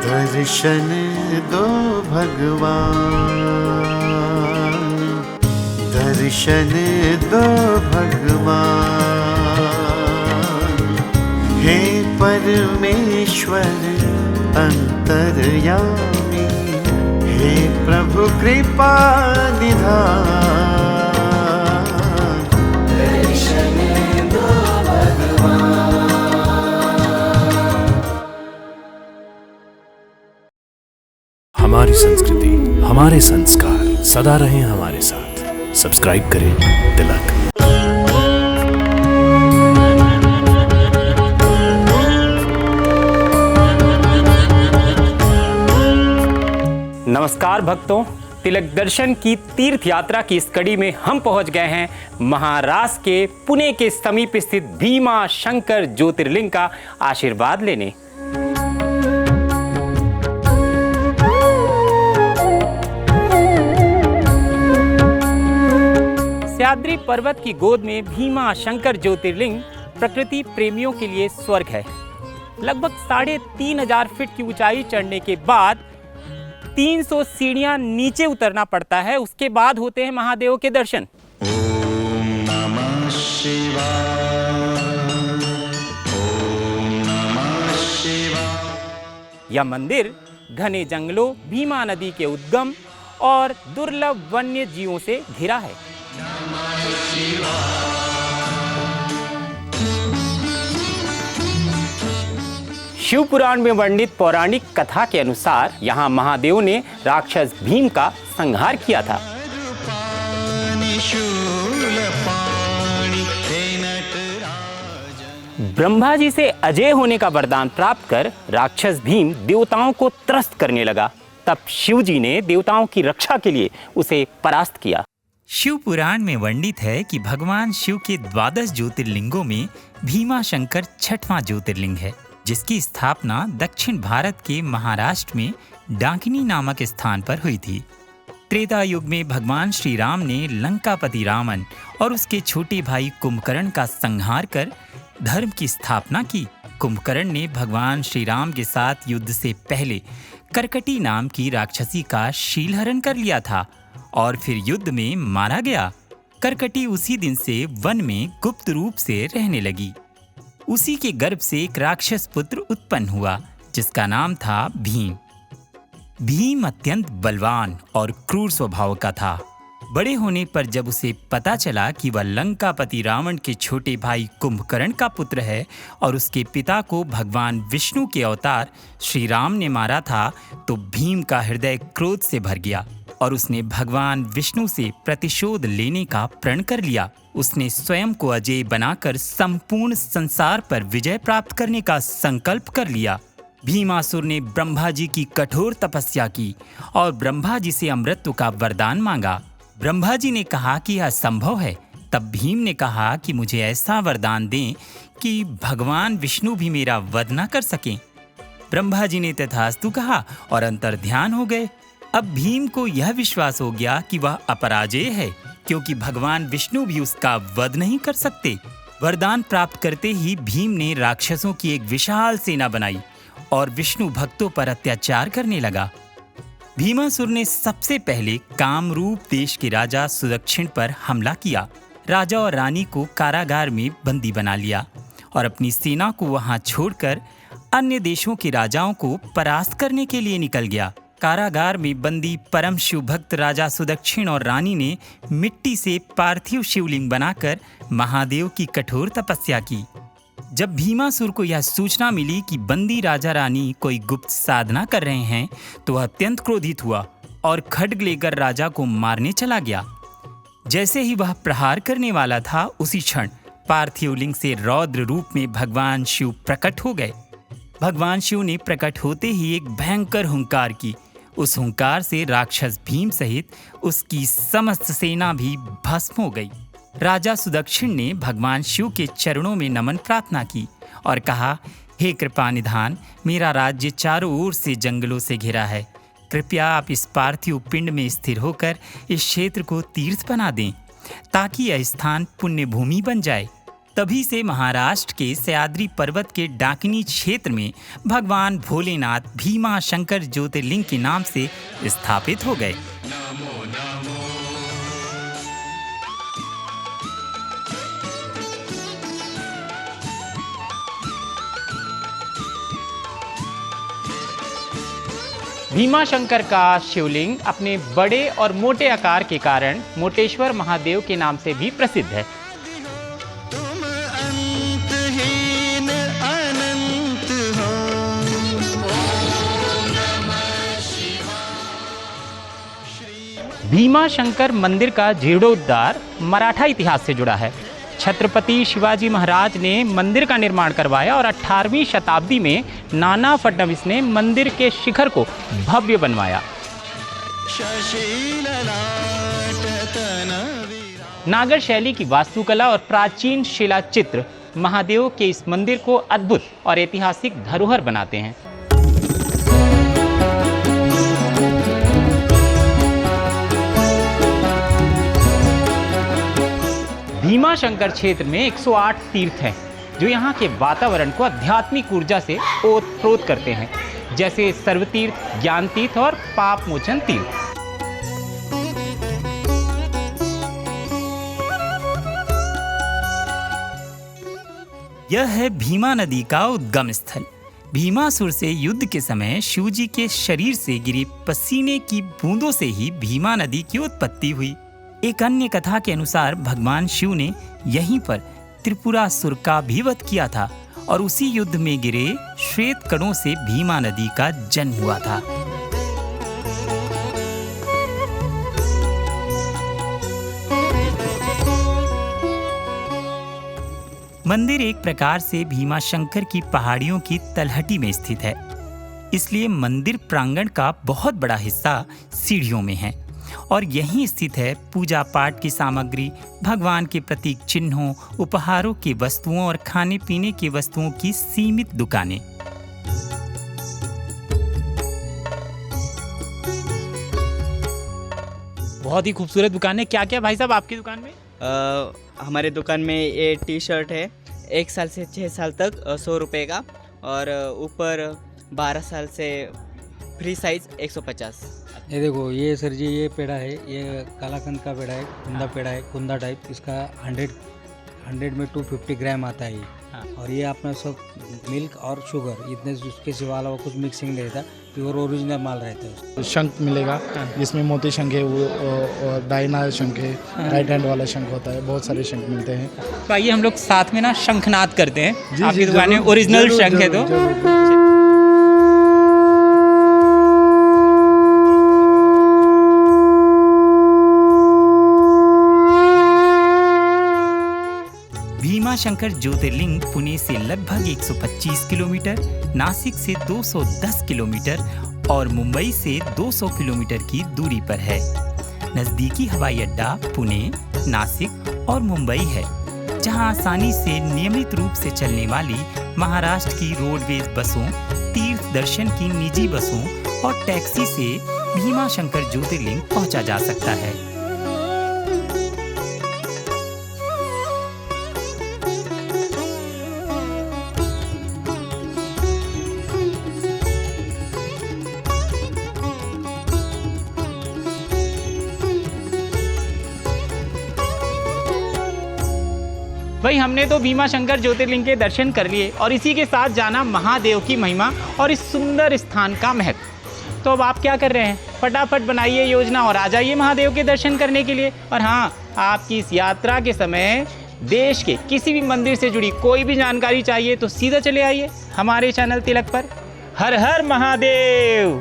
दर्शन दो भगवान, दर्शन दो भगवान। हे परमेश्वर अंतर्यामी, हे प्रभु कृपा निधान। दर्शन दो भगवान। हमारी संस्कृति, हमारे संस्कार सदा रहें हमारे साथ। सब्सक्राइब करें तिलक। नमस्कार भक्तों, तिलक दर्शन की तीर्थ यात्रा की इस कड़ी में हम पहुंच गए हैं महाराष्ट्र के पुणे के समीप स्थित भीमा शंकर ज्योतिर्लिंग का आशीर्वाद लेने। सह्याद्री पर्वत की गोद में भीमा शंकर ज्योतिर्लिंग प्रकृति प्रेमियों के लिए स्वर्ग है। लगभग 3500 फीट की ऊंचाई चढ़ने के बाद 300 सीढ़ियां नीचे उतरना पड़ता है। उसके बाद होते हैं महादेव के दर्शन। ओम नमः शिवाय, ओम नमः शिवाय। यह मंदिर घने जंगलों, भीमा नदी के उद्गम और दुर्लभ वन्य जीवों से घिरा है। शिव पुराण में वर्णित पौराणिक कथा के अनुसार यहाँ महादेव ने राक्षस भीम का संहार किया था। ब्रह्मा जी से अजय होने का वरदान प्राप्त कर राक्षस भीम देवताओं को त्रस्त करने लगा। तब शिव जी ने देवताओं की रक्षा के लिए उसे परास्त किया। शिव पुराण में वर्णित है कि भगवान शिव के 12 ज्योतिर्लिंगों में भीमा शंकर 6वां ज्योतिर्लिंग है, जिसकी स्थापना दक्षिण भारत के महाराष्ट्र में डाकिनी नामक स्थान पर हुई थी। त्रेता युग में भगवान श्री राम ने लंकापति रावण और उसके छोटे भाई कुंभकर्ण का संहार कर धर्म की स्थापना की। कुंभकर्ण ने भगवान श्री राम के साथ युद्ध से पहले करकटी नाम की राक्षसी का शीलहरण कर लिया था और फिर युद्ध में मारा गया। करकटी उसी दिन से वन में गुप्त रूप से रहने लगी। उसी के गर्भ से एक राक्षस पुत्र उत्पन्न हुआ, जिसका नाम था भीम। भीम अत्यंत बलवान और क्रूर स्वभाव का था। बड़े होने पर जब उसे पता चला कि वह लंकापति रावण के छोटे भाई कुंभकर्ण का पुत्र है और उसके पिता को भगवान विष्णु के अवतार श्री राम ने मारा था, तो भीम का हृदय क्रोध से भर गया और उसने भगवान विष्णु से प्रतिशोध लेने का प्रण कर लिया। उसने स्वयं को अजेय बनाकर संपूर्ण संसार पर विजय प्राप्त करने का संकल्प कर लिया। भीमासुर ने ब्रह्मा जी की कठोर तपस्या की और ब्रह्मा जी से अमृतत्व का वरदान मांगा। ब्रह्मा जी ने कहा कि यह संभव है। तब भीम ने कहा कि मुझे ऐसा वरदान दें कि भगवान विष्णु भी मेरा वध न कर सकें। ब्रह्मा जी ने तथास्तु कहा और अंतर्ध्यान हो गए। अब भीम को यह विश्वास हो गया कि वह अपराजेय है, क्योंकि भगवान विष्णु भी उसका वध नहीं कर सकते। वरदान प्राप्त करते ही भीम ने राक्षसों की एक विशाल सेना बनाई और विष्णु भक्तों पर अत्याचार करने लगा। भीमासुर ने सबसे पहले कामरूप देश के राजा सुदक्षिण पर हमला किया। राजा और रानी को कारागार में बंदी बना लिया और अपनी सेना को वहां छोड़कर अन्य देशों के राजाओं को परास्त करने के लिए निकल गया। कारागार में बंदी परम शिव भक्त राजा सुदक्षिण और रानी ने मिट्टी से पार्थिव शिवलिंग बनाकर महादेव की कठोर तपस्या की। जब भीमासुर को यह सूचना मिली कि बंदी राजा रानी कोई गुप्त साधना कर रहे हैं, तो वह अत्यंत क्रोधित हुआ और खड्ग लेकर राजा को मारने चला गया। जैसे ही वह प्रहार करने वाला था, उसी क्षण पार्थिव लिंग से रौद्र रूप में भगवान शिव प्रकट हो गए। भगवान शिव ने प्रकट होते ही एक भयंकर हुंकार की। उस हुंकार से राक्षस भीम सहित उसकी समस्त सेना भी भस्म हो गई। राजा सुदक्षिण ने भगवान शिव के चरणों में नमन प्रार्थना की और कहा, हे कृपा निधान, मेरा राज्य चारों ओर से जंगलों से घिरा है। कृपया आप इस पार्थिव पिंड में स्थिर होकर इस क्षेत्र को तीर्थ बना दें, ताकि यह स्थान पुण्य भूमि बन जाए। तभी से महाराष्ट्र के सह्याद्री पर्वत के डाकिनी क्षेत्र में भगवान भोलेनाथ भीमा शंकर ज्योतिर्लिंग के नाम से स्थापित हो गए। भीमा शंकर का शिवलिंग अपने बड़े और मोटे आकार के कारण मोटेश्वर महादेव के नाम से भी प्रसिद्ध है। तुम अंतहीन अनंत हो। भीमा शंकर मंदिर का जीर्णोद्धार मराठा इतिहास से जुड़ा है। छत्रपति शिवाजी महाराज ने मंदिर का निर्माण करवाया और 18वीं शताब्दी में नाना फडणवीस ने मंदिर के शिखर को भव्य बनवाया। नागर शैली की वास्तुकला और प्राचीन शिला चित्र महादेव के इस मंदिर को अद्भुत और ऐतिहासिक धरोहर बनाते हैं। भीमा शंकर क्षेत्र में 108 तीर्थ हैं जो यहाँ के वातावरण को आध्यात्मिक ऊर्जा से ओतप्रोत करते हैं, जैसे सर्वतीर्थ, ज्ञान तीर्थ और पाप मोचन तीर्थ। यह है भीमा नदी का उद्गम स्थल। भीमासुर से युद्ध के समय शिवजी के शरीर से गिरी पसीने की बूंदों से ही भीमा नदी की उत्पत्ति हुई। एक अन्य कथा के अनुसार भगवान शिव ने यहीं पर त्रिपुरासुर का भी वध किया था और उसी युद्ध में गिरे श्वेत कणों से भीमा नदी का जन्म हुआ था। मंदिर एक प्रकार से भीमा शंकर की पहाड़ियों की तलहटी में स्थित है, इसलिए मंदिर प्रांगण का बहुत बड़ा हिस्सा सीढ़ियों में है और यहीं स्थित है पूजा पाठ की सामग्री, भगवान के प्रतीक चिन्हों, उपहारों की वस्तुओं और खाने पीने की वस्तुओं की सीमित दुकानें। बहुत ही खूबसूरत दुकान है। क्या क्या भाई साहब आपकी दुकान में? हमारे दुकान में ये टी शर्ट है 1 साल से 6 साल तक 100 रुपये का, और ऊपर 12 साल से फ्री साइज 150। ये देखो, ये सर जी ये पेड़ा है, ये कालाकंद का पेड़ा है, कुंदा पेड़ा है, कुंदा टाइप। इसका 100 में 250 ग्राम आता है ये। और ये अपना सब मिल्क और शुगर इतने, उसके सिवा अलावा कुछ मिक्सिंग नहीं रहता, प्योर ओरिजिनल माल रहता है। शंख मिलेगा जिसमें मोती शंख है, वो डायना शंख है, राइट हैंड वाला शंख होता है, बहुत सारे शंख मिलते हैं। तो आइए हम लोग साथ में ना शंखनाद करते हैं। आपकी दुकान में ओरिजिनल शंख है तो भीमा शंकर ज्योतिर्लिंग पुणे से लगभग 125 किलोमीटर, नासिक से 210 किलोमीटर और मुंबई से 200 किलोमीटर की दूरी पर है। नजदीकी हवाई अड्डा पुणे, नासिक और मुंबई है, जहां आसानी से नियमित रूप से चलने वाली महाराष्ट्र की रोडवेज बसों, तीर्थ दर्शन की निजी बसों और टैक्सी से भीमा शंकर ज्योतिर्लिंग पहुंचा जा सकता है। भाई हमने तो भीमा शंकर ज्योतिर्लिंग के दर्शन कर लिए और इसी के साथ जाना महादेव की महिमा और इस सुंदर स्थान का महत्व। तो अब आप क्या कर रहे हैं? फटाफट बनाइए योजना और आ जाइए महादेव के दर्शन करने के लिए। और हाँ, आपकी इस यात्रा के समय देश के किसी भी मंदिर से जुड़ी कोई भी जानकारी चाहिए तो सीधा चले आइए हमारे चैनल तिलक पर। हर हर महादेव।